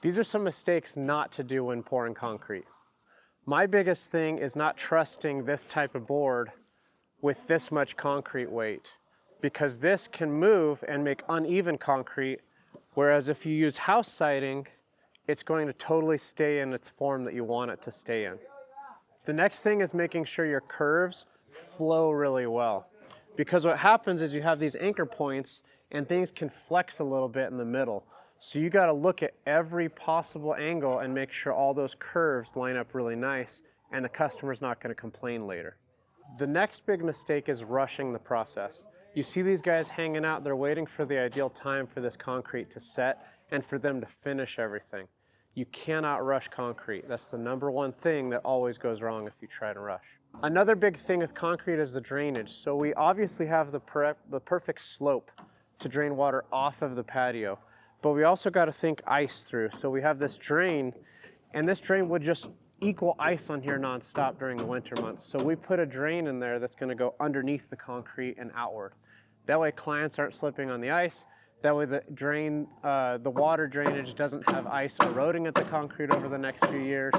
These are some mistakes not to do when pouring concrete. My biggest thing is not trusting this type of board with this much concrete weight, because this can move and make uneven concrete, whereas if you use house siding, it's going to totally stay in its form that you want it to stay in. The next thing is making sure your curves flow really well, because what happens is you have these anchor points and things can flex a little bit in the middle. So you got to look at every possible angle and make sure all those curves line up really nice, and the customer's not going to complain later. The next big mistake is rushing the process. You see these guys hanging out, they're waiting for the ideal time for this concrete to set and for them to finish everything. You cannot rush concrete. That's the number one thing that always goes wrong if you try to rush. Another big thing with concrete is the drainage. So we obviously have the perfect slope to drain water off of the patio, but we also got to think ice through. So we have this drain, and this drain would just equal ice on here nonstop during the winter months. So we put a drain in there that's going to go underneath the concrete and outward. That way clients aren't slipping on the ice. That way the water drainage doesn't have ice eroding at the concrete over the next few years.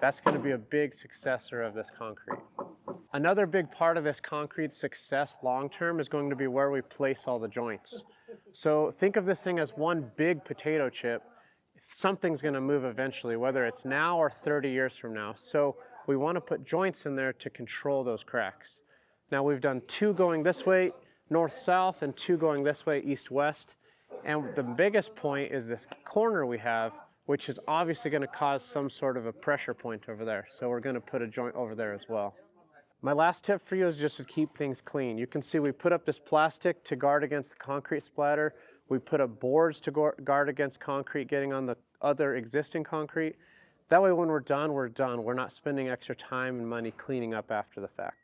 That's going to be a big successor of this concrete. Another big part of this concrete success long-term is going to be where we place all the joints. So think of this thing as one big potato chip. Something's going to move eventually, whether it's now or 30 years from now. So we want to put joints in there to control those cracks. Now we've done 2 going this way, north-south, and 2 going this way, east-west. And the biggest point is this corner we have, which is obviously going to cause some sort of a pressure point over there. So we're going to put a joint over there as well. My last tip for you is just to keep things clean. You can see we put up this plastic to guard against the concrete splatter. We put up boards to guard against concrete getting on the other existing concrete. That way when we're done, we're done. We're not spending extra time and money cleaning up after the fact.